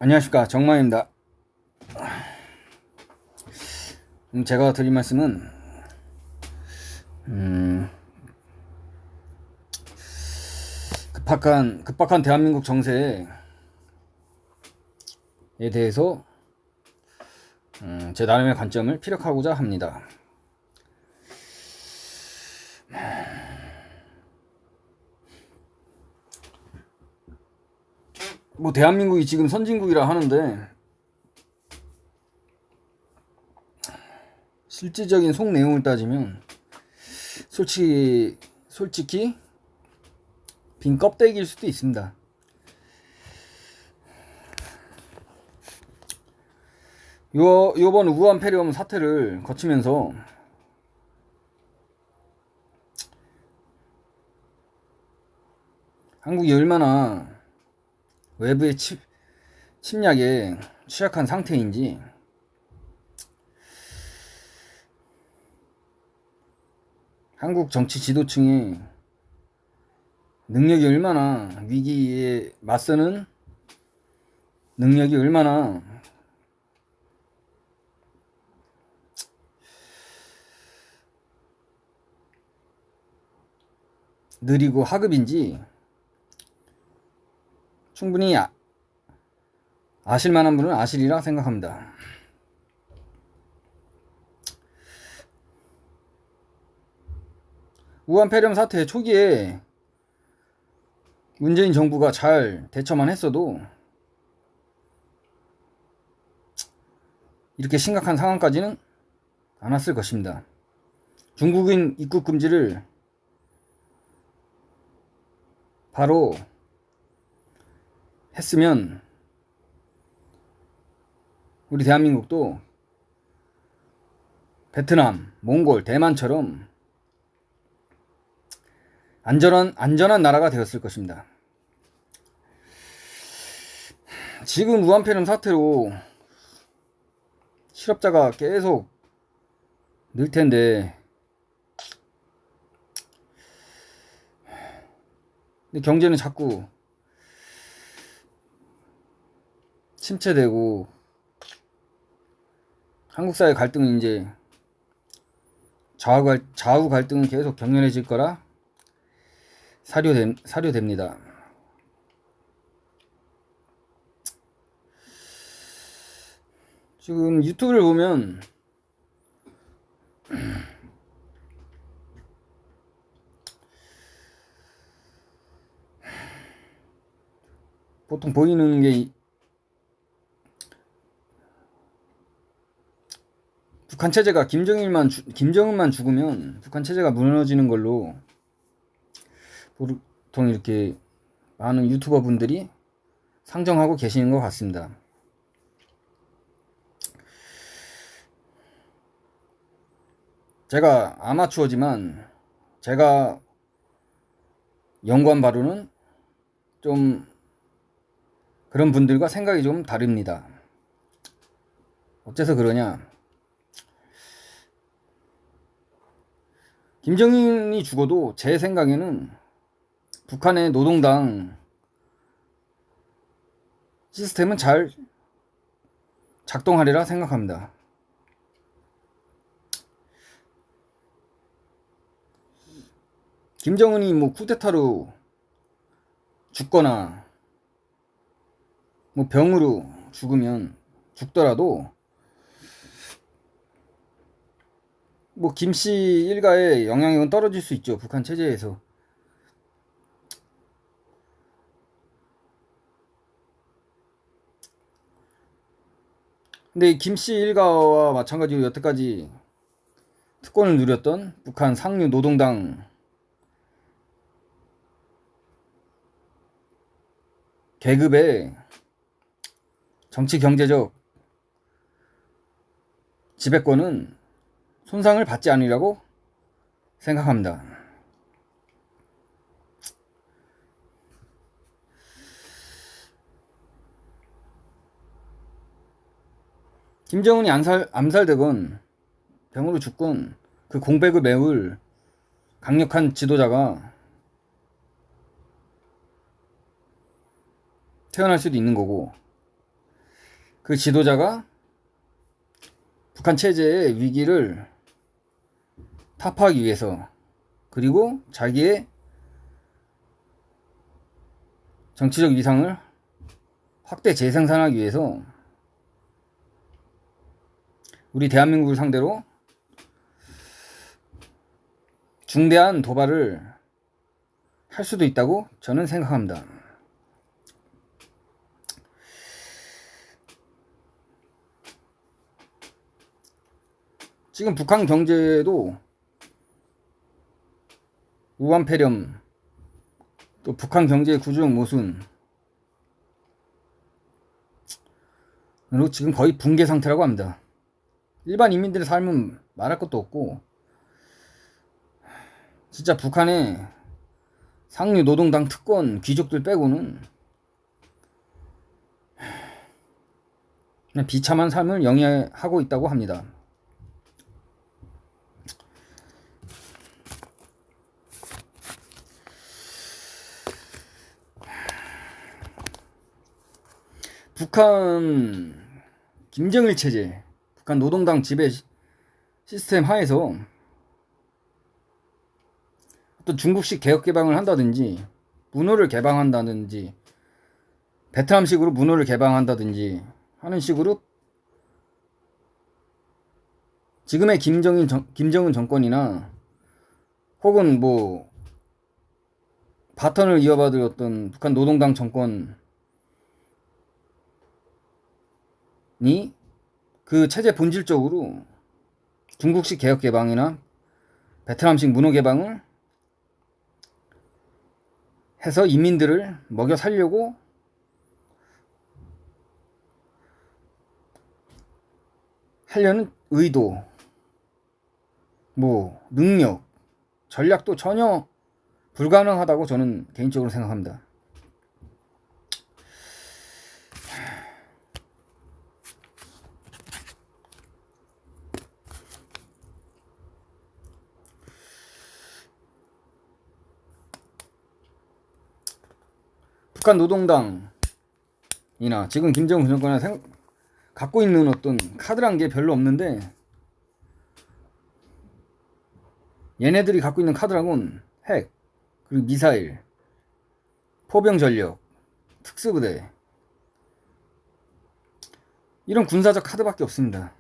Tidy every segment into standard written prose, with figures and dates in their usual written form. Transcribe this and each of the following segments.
안녕하십니까, 정마입니다. 제가 드릴 말씀은 급박한 대한민국 정세에 대해서 제 나름의 관점을 피력하고자 합니다. 뭐 대한민국이 지금 선진국이라 하는데 실질적인 속 내용을 따지면 솔직히 빈 껍데기일 수도 있습니다. 요번 우한 폐렴 사태를 거치면서 한국이 얼마나 외부의 침략에 취약한 상태인지 한국 정치 지도층의 능력이 얼마나 위기에 맞서는 능력이 얼마나 느리고 하급인지 충분히 아실 만한 분은 아시리라 생각합니다. 우한 폐렴 사태 초기에 문재인 정부가 잘 대처만 했어도 이렇게 심각한 상황까지는 안 왔을 것입니다. 중국인 입국 금지를 바로 했으면 우리 대한민국도 베트남, 몽골, 대만처럼 안전한 나라가 되었을 것입니다. 지금 우한 폐렴 사태로 실업자가 계속 늘 텐데, 근데 경제는 자꾸 침체되고 한국 사회 갈등은 이제 좌우 갈등은 계속 격렬해질 거라 사료됩니다. 지금 유튜브를 보면 보통 보이는 게 북한 체제가 김정은만 죽으면 북한 체제가 무너지는 걸로 보통 이렇게 많은 유튜버 분들이 상정하고 계시는 것 같습니다. 제가 아마추어지만 제가 연구한 바로는 좀 그런 분들과 생각이 좀 다릅니다. 어째서 그러냐? 김정은이 죽어도 제 생각에는 북한의 노동당 시스템은 잘 작동하리라 생각합니다. 김정은이 뭐 쿠데타로 죽거나 뭐 병으로 죽더라도 뭐 김씨 일가의 영향력은 떨어질 수 있죠. 북한 체제에서. 근데 김씨 일가와 마찬가지로 여태까지 특권을 누렸던 북한 상류 노동당 계급의 정치 경제적 지배권은 손상을 받지 않으리라고 생각합니다. 김정은이 암살되건 병으로 죽건 그 공백을 메울 강력한 지도자가 태어날 수도 있는 거고, 그 지도자가 북한 체제의 위기를 타파하기 위해서, 그리고 자기의 정치적 위상을 확대 재생산하기 위해서 우리 대한민국을 상대로 중대한 도발을 할 수도 있다고 저는 생각합니다. 지금 북한 경제도 우한폐렴, 또 북한 경제의 구조적 모순으로 지금 거의 붕괴 상태라고 합니다. 일반 인민들의 삶은 말할 것도 없고, 진짜 북한의 상류 노동당 특권 귀족들 빼고는 그냥 비참한 삶을 영위하고 있다고 합니다. 북한 김정일 체제, 북한 노동당 지배 시스템 하에서 어떤 중국식 개혁 개방을 한다든지, 문호를 개방한다든지, 베트남식으로 문호를 개방한다든지 하는 식으로 지금의 김정은 정권이나 혹은 뭐 바턴을 이어받을 어떤 북한 노동당 정권이 그 체제 본질적으로 중국식 개혁 개방이나 베트남식 문호 개방을 해서 인민들을 먹여 살려고 하려는 의도, 뭐 능력, 전략도 전혀 불가능하다고 저는 개인적으로 생각합니다. 북한 노동당이나 지금 김정은 정권이 갖고 있는 어떤 카드란 게 별로 없는데, 얘네들이 갖고 있는 카드랑은 핵, 그리고 미사일, 포병 전력, 특수부대, 이런 군사적 카드밖에 없습니다.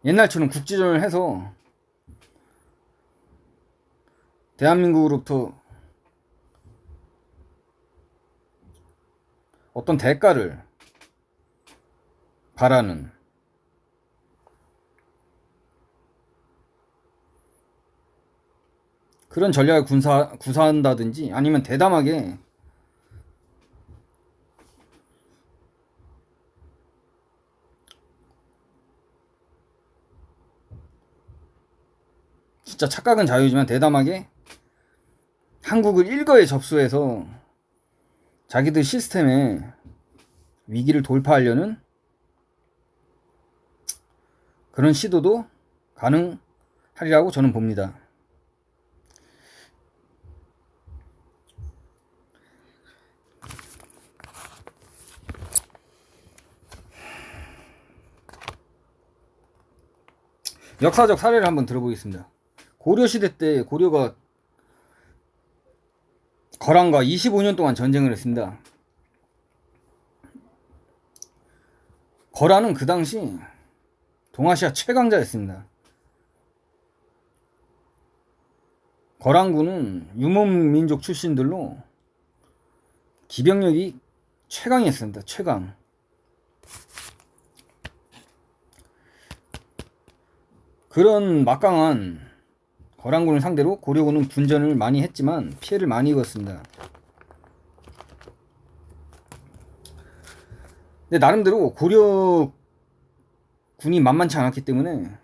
옛날처럼 국지전을 해서 대한민국으로부터 어떤 대가를 바라는 그런 전략을 구사한다든지, 아니면 대담하게 진짜 착각은 자유지만 대담하게 한국을 일거에 접수해서 자기들 시스템의 위기를 돌파하려는 그런 시도도 가능하리라고 저는 봅니다. 역사적 사례를 한번 들어보겠습니다. 고려시대 때 고려가 거란과 25년 동안 전쟁을 했습니다. 거란은 그 당시 동아시아 최강자였습니다. 거란군은 유목민족 출신들로 기병력이 최강이었습니다. 최강. 그런 막강한 거란군을 상대로 고려군은 군전을 많이 했지만 피해를 많이 입었습니다. 근데 나름대로 고려군이 만만치 않았기 때문에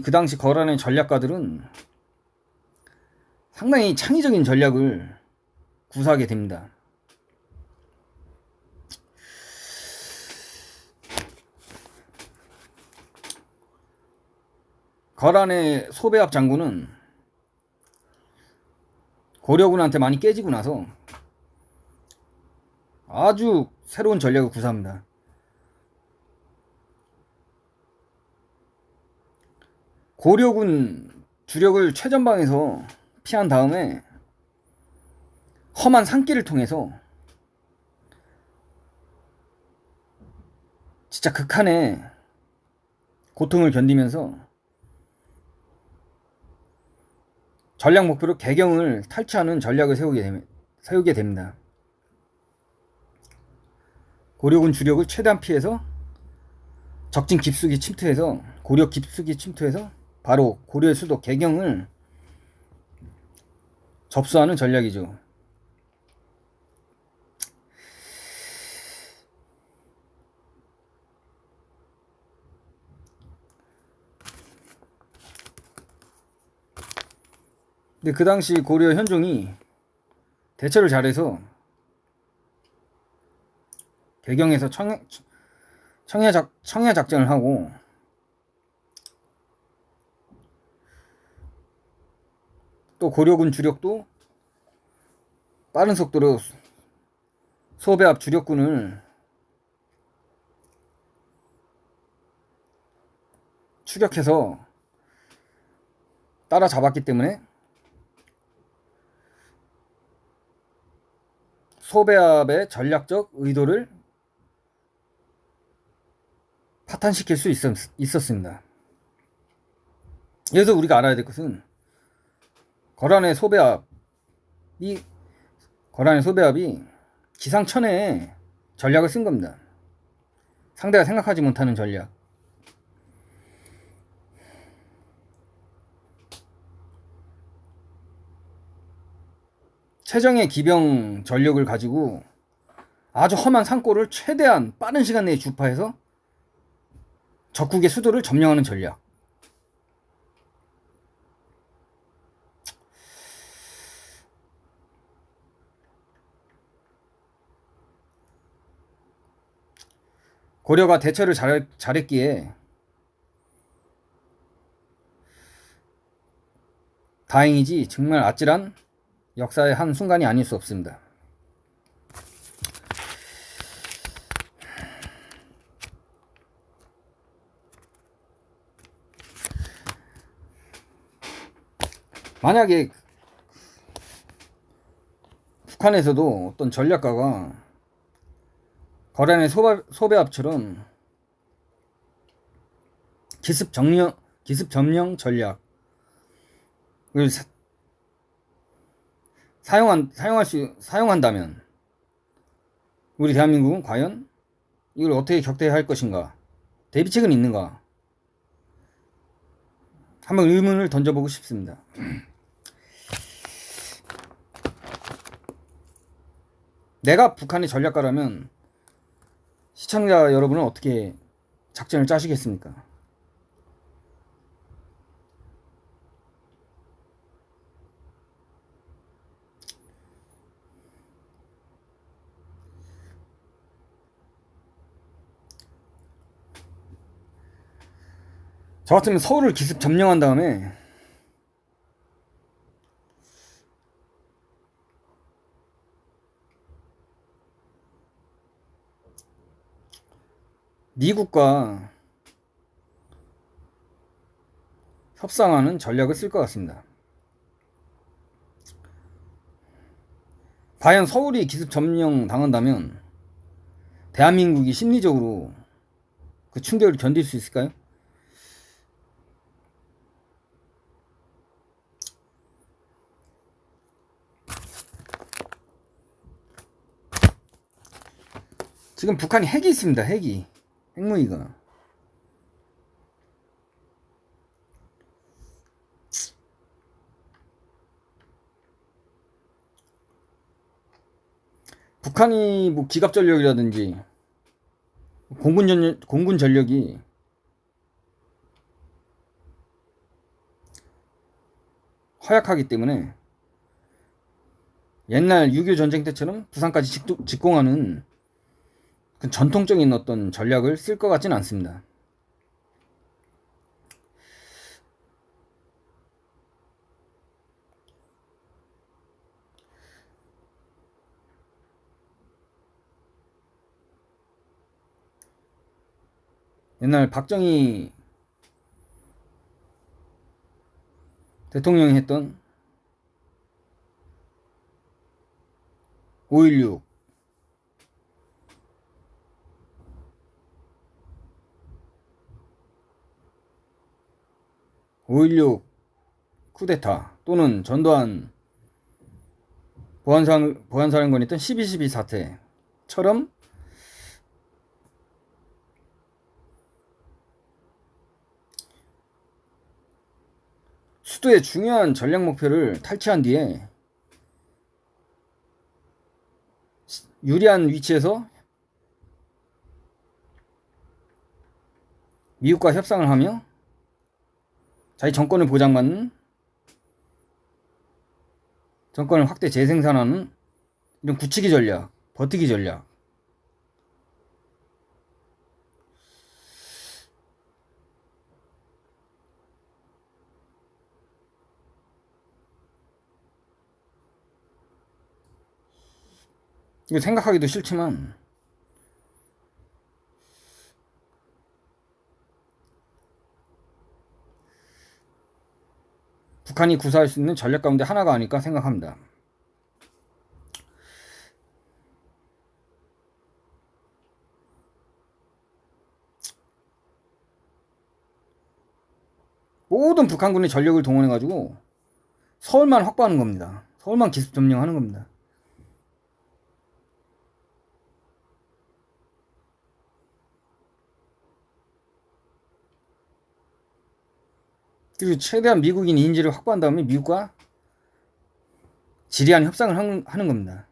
그 당시 거란의 전략가들은 상당히 창의적인 전략을 구사하게 됩니다. 거란의 소배합 장군은 고려군한테 많이 깨지고 나서 아주 새로운 전략을 구사합니다. 고려군 주력을 최전방에서 피한 다음에 험한 산길을 통해서 진짜 극한의 고통을 견디면서 전략 목표로 개경을 탈취하는 전략을 세우게 됩니다. 고려군 주력을 최대한 피해서 적진 깊숙이 침투해서 고려 깊숙이 침투해서 바로 고려의 수도 개경을 접수하는 전략이죠. 근데 그 당시 고려 현종이 대처를 잘해서 개경에서 청해 작전을 하고 또 고려군 주력도 빠른 속도로 소배 앞 주력군을 추격해서 따라잡았기 때문에 소배압의 전략적 의도를 파탄시킬 수 있었습니다. 여기서 우리가 알아야 될 것은 거란의 소배압이 기상천외의 전략을 쓴 겁니다. 상대가 생각하지 못하는 전략. 최정의 기병 전력을 가지고 아주 험한 산골을 최대한 빠른 시간 내에 주파해서 적국의 수도를 점령하는 전략. 고려가 대처를 잘했기에 다행이지 정말 아찔한 역사의 한 순간이 아닐 수 없습니다. 만약에 북한에서도 어떤 전략가가 거란의 소배압처럼 기습 점령 전략을 사용한다면 우리 대한민국은 과연 이걸 어떻게 격퇴할 것인가? 대비책은 있는가? 한번 의문을 던져보고 싶습니다. 내가 북한의 전략가라면 시청자 여러분은 어떻게 작전을 짜시겠습니까? 저 같으면 서울을 기습 점령한 다음에 미국과 협상하는 전략을 쓸 것 같습니다. 과연 서울이 기습 점령 당한다면 대한민국이 심리적으로 그 충격을 견딜 수 있을까요? 지금 북한이 핵이 있습니다. 핵무기가. 북한이 뭐 기갑 전력이라든지 공군 전력이 허약하기 때문에 옛날 6.25 전쟁 때처럼 부산까지 직공하는 그 전통적인 어떤 전략을 쓸 것 같진 않습니다. 옛날 박정희 대통령이 했던 5.16 5.16 쿠데타 또는 전두환 보안사령관이 했던 12.12 사태처럼 수도의 중요한 전략 목표를 탈취한 뒤에 유리한 위치에서 미국과 협상을 하며 자기 정권을 보장받는, 정권을 확대 재생산하는 이런 굳히기 전략, 버티기 전략. 이거 생각하기도 싫지만 북한이 구사할 수 있는 전략 가운데 하나가 아닐까 생각합니다. 모든 북한군의 전력을 동원해가지고 서울만 확보하는 겁니다. 서울만 기습 점령하는 겁니다. 그리고 최대한 미국인 인지를 확보한 다음에 미국과 지리한 협상을 하는 겁니다.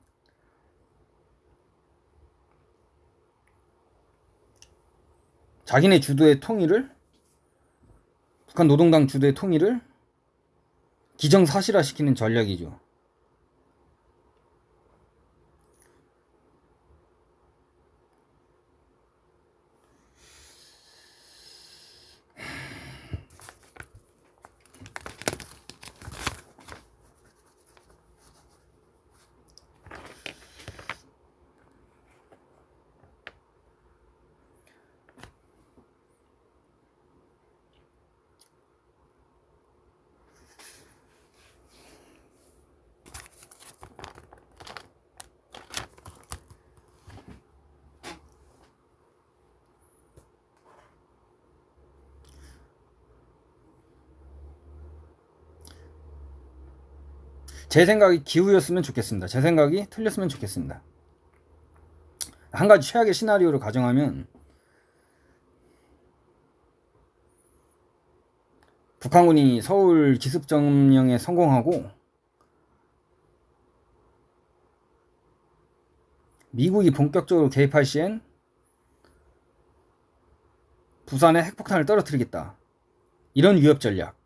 자기네 주도의 통일을, 북한 노동당 주도의 통일을 기정사실화시키는 전략이죠. 제 생각이 기우였으면 좋겠습니다. 제 생각이 틀렸으면 좋겠습니다. 한 가지 최악의 시나리오를 가정하면 북한군이 서울 기습 점령에 성공하고 미국이 본격적으로 개입할 시엔 부산에 핵폭탄을 떨어뜨리겠다. 이런 위협 전략.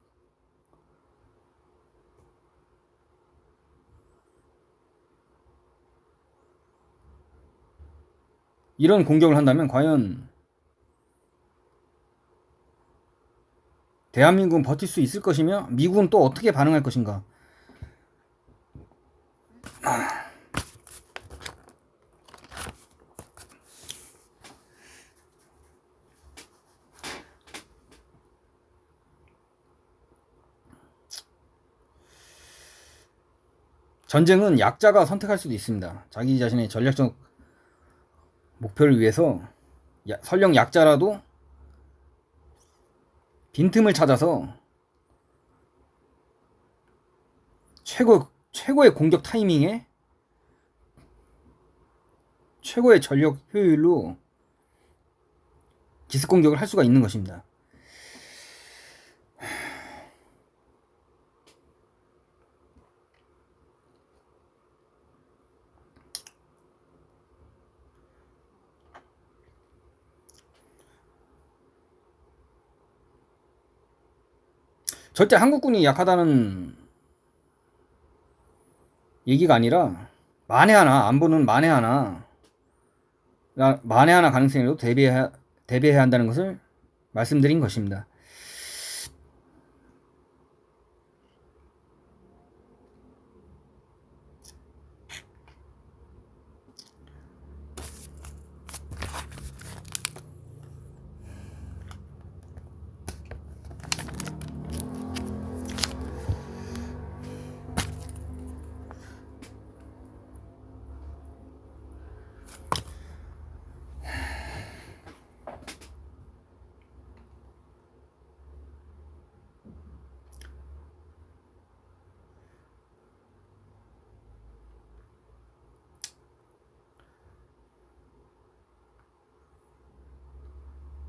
이런 공격을 한다면 과연 대한민국은 버틸 수 있을 것이며 미국은 또 어떻게 반응할 것인가. 전쟁은 약자가 선택할 수도 있습니다. 자기 자신의 전략적 목표를 위해서 설령 약자라도 빈틈을 찾아서 최고의 공격 타이밍에 최고의 전력 효율로 기습 공격을 할 수가 있는 것입니다. 절대 한국군이 약하다는 얘기가 아니라 만에 하나, 안보는 만에 하나 가능성에도 대비해야 한다는 것을 말씀드린 것입니다.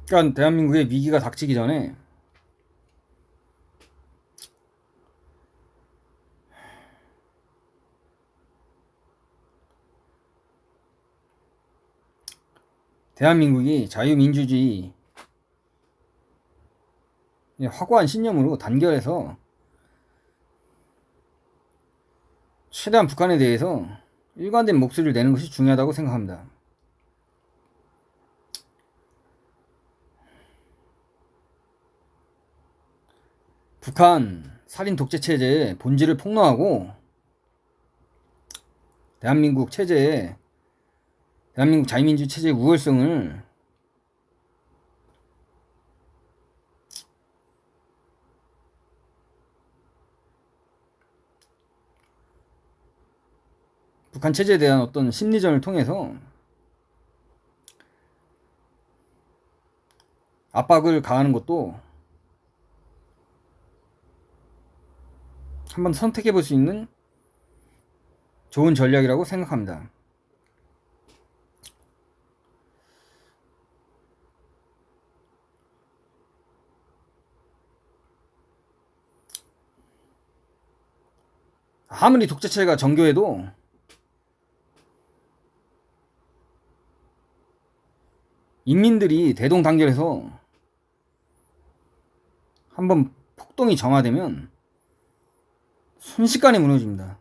그러니까 대한민국의 위기가 닥치기 전에 대한민국이 자유민주주의 확고한 신념으로 단결해서 최대한 북한에 대해서 일관된 목소리를 내는 것이 중요하다고 생각합니다. 북한 살인 독재 체제의 본질을 폭로하고 대한민국 체제의 대한민국 자유민주 체제의 우월성을 북한 체제에 대한 어떤 심리전을 통해서 압박을 가하는 것도 한번 선택해 볼 수 있는 좋은 전략이라고 생각합니다. 아무리 독재체가 정교해도 인민들이 대동단결해서 한번 폭동이 정화되면 순식간에 무너집니다.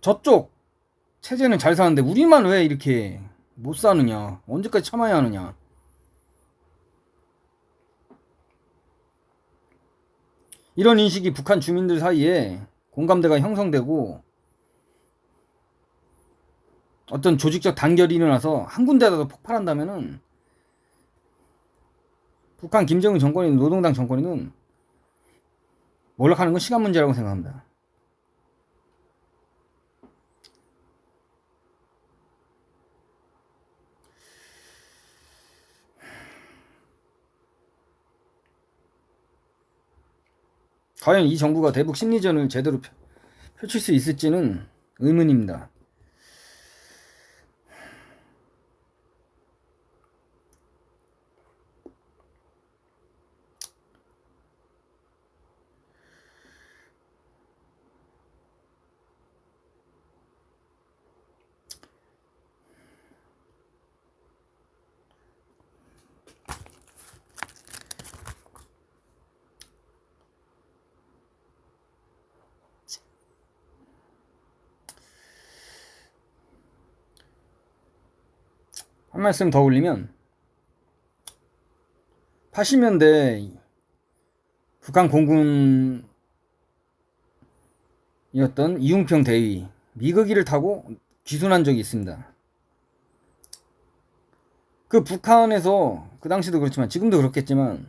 저쪽 체제는 잘 사는데 우리만 왜 이렇게 못 사느냐, 언제까지 참아야 하느냐. 이런 인식이 북한 주민들 사이에 공감대가 형성되고 어떤 조직적 단결이 일어나서 한 군데라도 폭발한다면은 북한 김정은 정권이든 노동당 정권이든 몰락하는 건 시간 문제라고 생각합니다. 과연 이 정부가 대북 심리전을 제대로 펼칠 수 있을지는 의문입니다. 한 말씀 더 올리면 80년대 북한 공군이었던 이웅평 대위 미그기를 타고 귀순한 적이 있습니다. 그 북한에서 그 당시도 그렇지만 지금도 그렇겠지만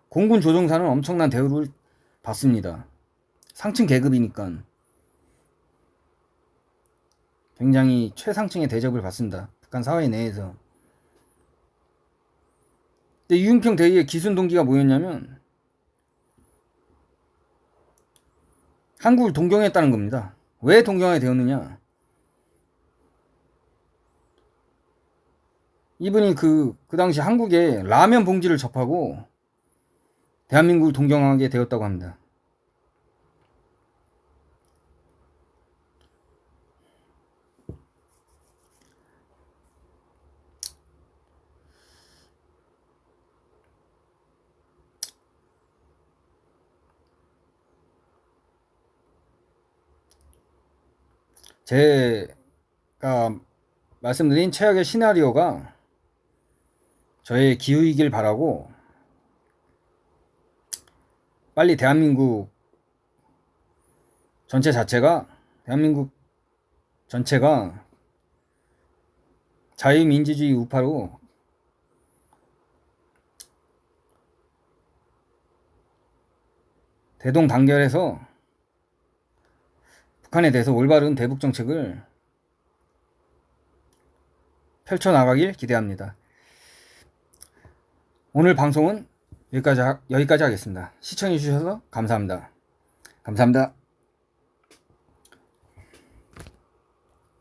공군 조종사는 엄청난 대우를 받습니다. 상층 계급이니까 굉장히 최상층의 대접을 받습니다. 북한 사회 내에서. 근데 이웅평 대위의 기순 동기가 뭐였냐면 한국을 동경했다는 겁니다. 왜 동경하게 되었느냐? 이분이 그 당시 한국에 라면 봉지를 접하고 대한민국을 동경하게 되었다고 합니다. 제가 말씀드린 최악의 시나리오가 저의 기후이길 바라고 빨리 대한민국 전체가 자유민주주의 우파로 대동단결해서 북한에 대해서 올바른 대북 정책을 펼쳐나가길 기대합니다. 오늘 방송은 여기까지 하겠습니다. 시청해주셔서 감사합니다. 감사합니다.